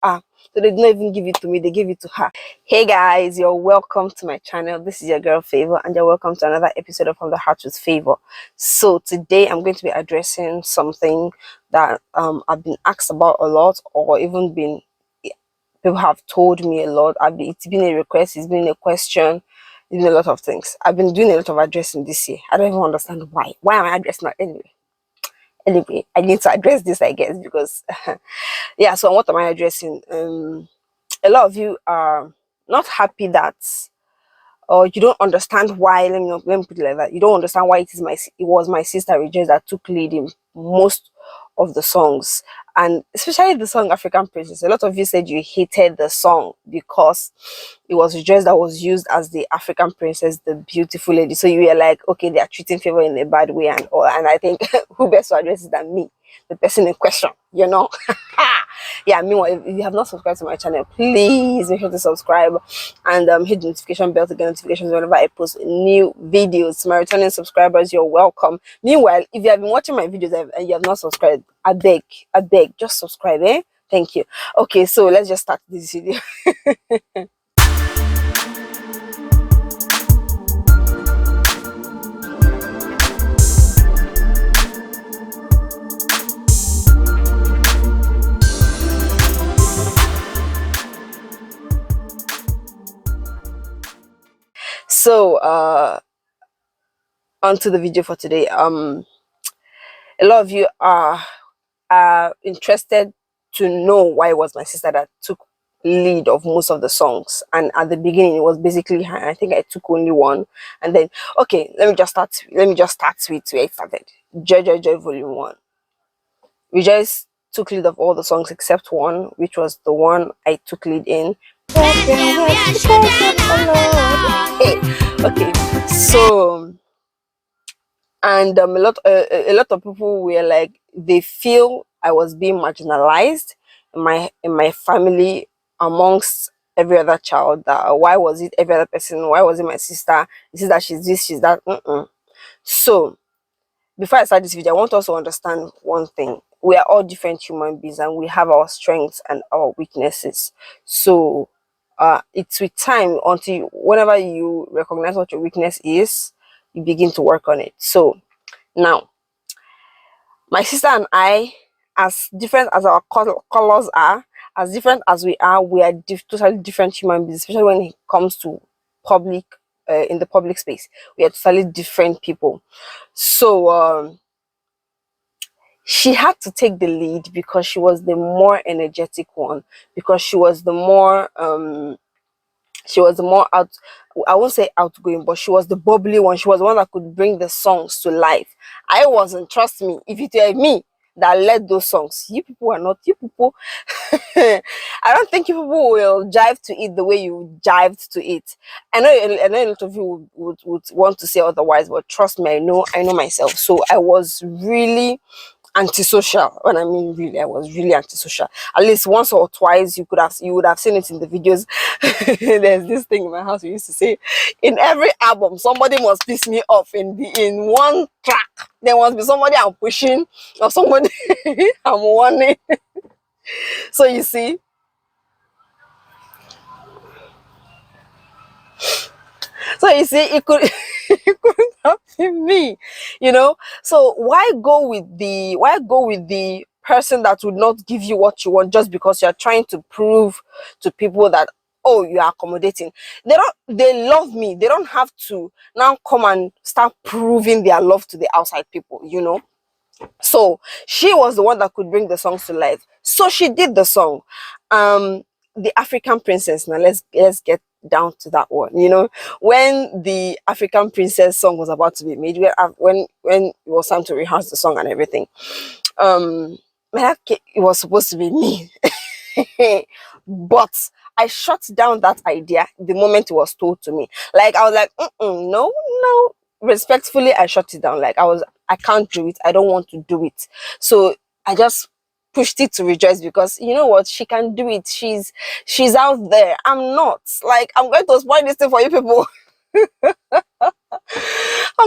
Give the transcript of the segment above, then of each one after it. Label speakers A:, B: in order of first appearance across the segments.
A: So they did not even give it to me, they gave it to her. Hey guys, you're welcome to my channel. This is your girl Favour, and you're welcome to another episode of From the Heart with Favour. So today I'm going to be addressing something that I've been asked about a lot, or even been people have told me a lot. It's been a request, it's been a question, it's been a lot of things. I've been doing a lot of addressing this year. I don't even understand why. Why am I addressing that anyway? I need to address this, I guess, because yeah. So what am I addressing? A lot of you are not happy that, or you don't understand why. Let me put it like that. You don't understand why it was my sister Rejoice that took lead in most of the songs, and especially the song African Princess. A lot of you said you hated the song because it was Rejoice that was used as the African princess, the beautiful lady. So you were like, okay, they are treating Favour in a bad way and all. And I think who best to address it than me, the person in question, you know? Yeah, meanwhile, if you have not subscribed to my channel, please make sure to subscribe and hit the notification bell to get notifications whenever I post new videos. To my returning subscribers, you're welcome. Meanwhile, if you have been watching my videos and you have not subscribed, I beg, just subscribe, eh? Thank you. Okay, so let's just start this video. So onto the video for today. A lot of you are interested to know why it was my sister that took lead of most of the songs, and at the beginning it was basically her. I think I took only one, and then okay, let me just start with where it started. Joy Joy Joy Volume 1. Rejoice took lead of all the songs except one, which was the one I took lead in. Hey, okay, so and a lot of people were like, they feel I was being marginalized in my family amongst every other child. That why was it every other person? Why was it my sister? Is it that she's this, she's that? So before I start this video, I want us to understand one thing. We are all different human beings and we have our strengths and our weaknesses. So it's with time, until whenever you recognize what your weakness is, you begin to work on it. So now, my sister and I, as different as our colors are, as different as we are totally different human beings, especially when it comes to public, in the public space. We are totally different people. So she had to take the lead because she was the more energetic one, because she was the more out, I won't say outgoing, but she was the bubbly one. She was the one that could bring the songs to life. I wasn't. Trust me, if it were me that led those songs, you people are not. You people I don't think you people will jive to it the way you jived to it. I know a lot of you would want to say otherwise, but trust me, I know myself. So I was really antisocial. When I mean really, I was really antisocial. At least once or twice you would have seen it in the videos. There's this thing in my house we used to say, in every album somebody must piss me off in one track. There must be somebody I'm pushing or somebody I'm warning. So you see, it could it couldn't have been me, you know. So why go with the person that would not give you what you want just because you're trying to prove to people that, oh, you are accommodating? They love me. They don't have to now come and start proving their love to the outside people, you know. So she was the one that could bring the songs to life. So she did the song, the African Princess. Now let's get down to that one. You know, when the African Princess song was about to be made, when it was time to rehearse the song and everything, it was supposed to be me. But I shut down that idea the moment it was told to me. Like I was like, no. Respectfully, I shut it down. Like I can't do it. I don't want to do it. So I just pushed it to Rejoice, because you know what, she can do it. She's out there. I'm not. Like, I'm going to spoil this thing for you people. I'm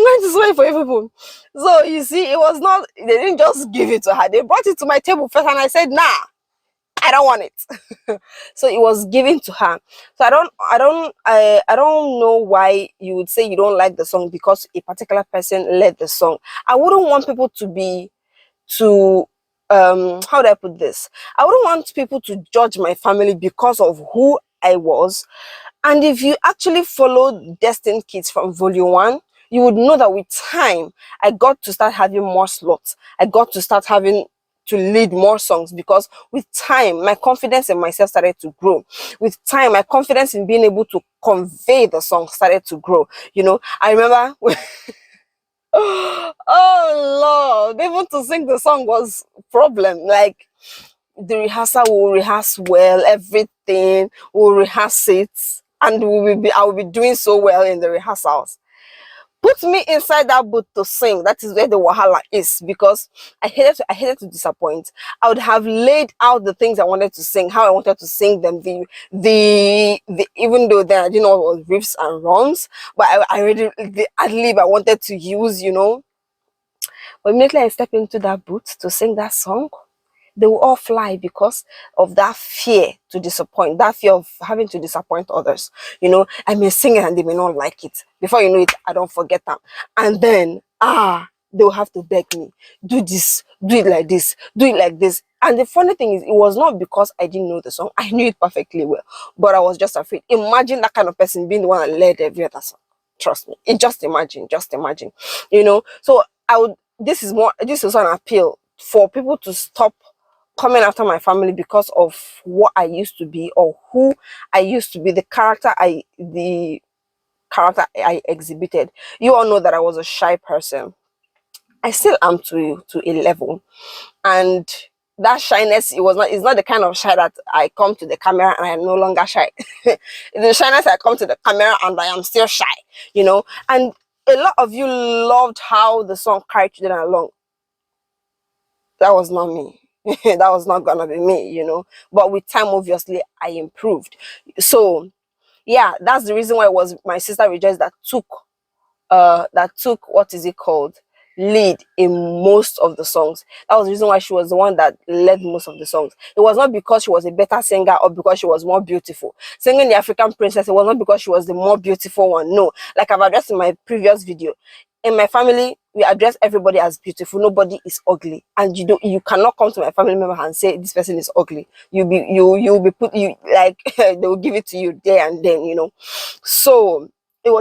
A: going to spoil it for you people. So you see, it was not, they didn't just give it to her. They brought it to my table first, and I said, nah, I don't want it. So it was given to her. So I don't know why you would say you don't like the song because a particular person led the song. I wouldn't want people to be to how do I put this? I wouldn't want people to judge my family because of who I was. And if you actually follow Destined Kids from Volume 1, you would know that with time, I got to start having more slots. I got to start having to lead more songs because with time, my confidence in myself started to grow. With time, my confidence in being able to convey the song started to grow. You know, I remember when oh Lord, even to sing the song was problem. Like the rehearsal, will rehearse well, everything, we'll rehearse it, and I will be doing so well in the rehearsals. Put me inside that booth to sing. That is where the wahala is, because I hated to disappoint. I would have laid out the things I wanted to sing, how I wanted to sing them, the even though there I didn't know what was riffs and runs, but I already the ad lib I wanted to use, you know. But immediately I step into that booth to sing that song, they will all fly because of that fear to disappoint, that fear of having to disappoint others. You know, I may sing it and they may not like it. Before you know it, I don't forget them. And then, they'll have to beg me, do this, do it like this, do it like this. And the funny thing is, it was not because I didn't know the song. I knew it perfectly well, but I was just afraid. Imagine that kind of person being the one that led every other song. Trust me. Just imagine, you know. So I would, this is an appeal for people to stop coming after my family because of what I used to be or who I used to be, the character I exhibited. You all know that I was a shy person. I still am to a level, and that shyness, it's not the kind of shy that I come to the camera and I am no longer shy. It's the shyness I come to the camera and I am still shy, you know. And a lot of you loved how the song carried you along. That was not me. That was not gonna be me, you know. But with time, obviously, I improved. So yeah, that's the reason why it was my sister Rejoice that took what is it called, lead in most of the songs. That was the reason why she was the one that led most of the songs. It was not because she was a better singer or because she was more beautiful. Singing the African Princess, it was not because she was the more beautiful one. No, like I've addressed in my previous video, in my family we address everybody as beautiful. Nobody is ugly, and you cannot come to my family member and say this person is ugly. You'll be put, you like they will give it to you there and then, you know. So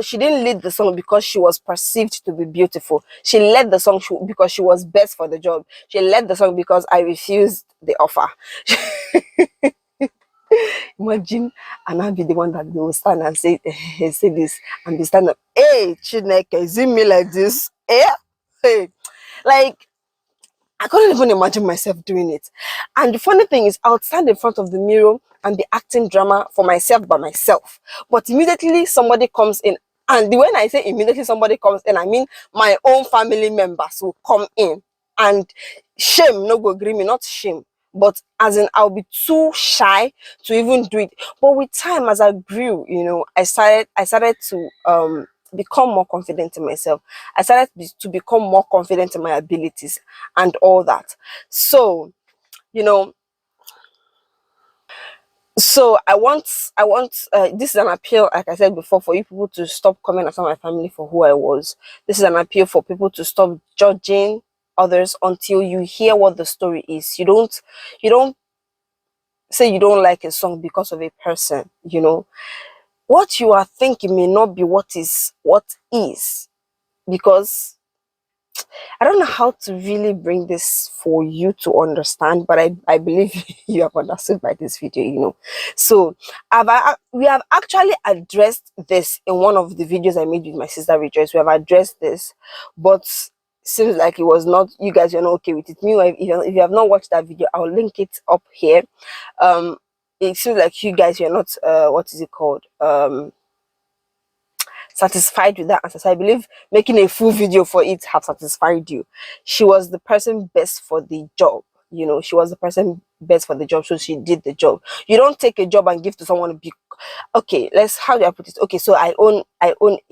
A: she didn't lead the song because she was perceived to be beautiful. She led the song because she was best for the job. She led the song because I refused the offer. Imagine, and I'll be the one that will stand and say, say this, and be stand up. Hey, Chineke, is it me like this? Hey, like I couldn't even imagine myself doing it. And the funny thing is, I would stand in front of the mirror and be acting drama for myself by myself. But immediately somebody comes in, and when I say immediately somebody comes in, I mean my own family members will come in, and shame no go agree me, not shame, but as in I'll be too shy to even do it. But with time, as I grew, you know, I started to become more confident in myself. I started to become more confident in my abilities and all that. So, you know, so I want this is an appeal, like I said before, for you people to stop coming after my family for who I was. This is an appeal for people to stop judging others until you hear what the story is. You don't say you don't like a song because of a person, you know. What you are thinking may not be what is, because I don't know how to really bring this for you to understand, but I believe you have understood by this video, you know. So we have actually addressed this in one of the videos I made with my sister Rejoice. We have addressed this, but seems like it was not, you guys were not okay with it. Meanwhile, if you have not watched that video, I'll link it up here. It seems like you guys were not what is it called, satisfied with that answer. So I believe making a full video for it have satisfied you. She was the person best for the job. You know, she was the person best for the job, so she did the job. You don't take a job and give to someone. Okay, how do I put it? Okay, so I own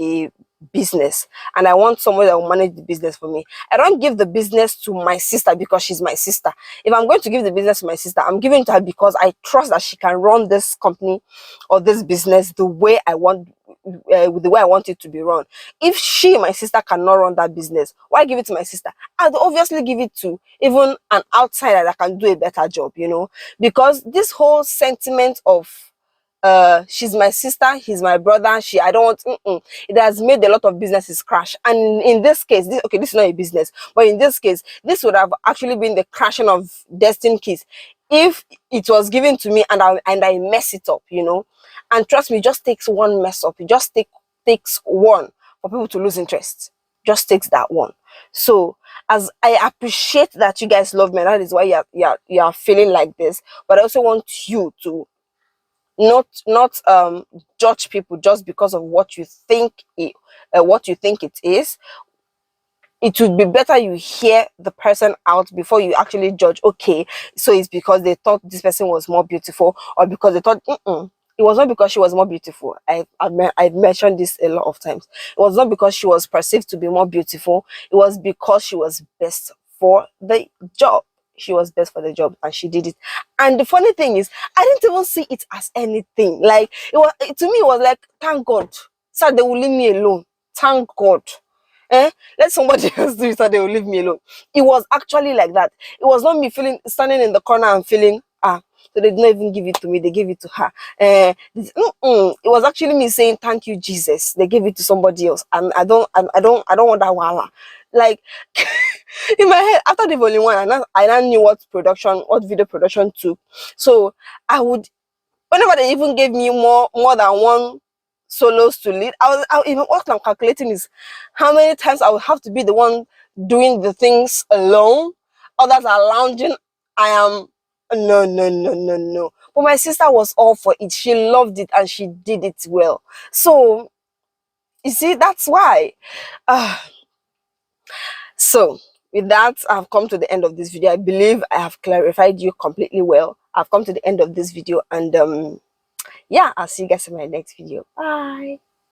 A: a business and I want someone that will manage the business for me. I don't give the business to my sister because she's my sister. If I'm going to give the business to my sister, I'm giving it to her because I trust that she can run this company or this business the way I want, the way I want it to be run. If she, my sister, cannot run that business, why give it to my sister? I'd obviously give it to even an outsider that can do a better job, you know, because this whole sentiment of she's my sister, he's my brother, I don't want, it has made a lot of businesses crash. And in this case, this is not a business, but in this case, this would have actually been the crashing of destined keys if it was given to me and I mess it up, you know. And trust me, it just takes one mess up. It just takes one for people to lose interest. Just takes that one. So as I appreciate that you guys love me, that is why you're feeling like this, but I also want you to not judge people just because of what you think it is. It would be better you hear the person out before you actually judge. Okay, so it's because they thought this person was more beautiful, or because they thought it was not because she was more beautiful. I've mentioned this a lot of times. It was not because she was perceived to be more beautiful. It was because she was best for the job. She was best for the job and she did it. And the funny thing is, I didn't even see it as anything. Like, to me, it was like, thank God, sir, they will leave me alone. Thank God. Let somebody else do it so they will leave me alone. It was actually like that. It was not me standing in the corner and feeling, so they did not even give it to me, they gave it to her. It was actually me saying, thank you, Jesus. They gave it to somebody else. And I don't want that wahala. Like, in my head, after the volume one, I now knew what video production took. So I would, whenever they even gave me more than one solos to lead, even what I'm calculating is how many times I would have to be the one doing the things alone. Others are lounging. I am no. But my sister was all for it. She loved it and she did it well. So you see, that's why. So with that, I've come to the end of this video. I believe I have clarified you completely well. I've come to the end of this video, and yeah, I'll see you guys in my next video. Bye.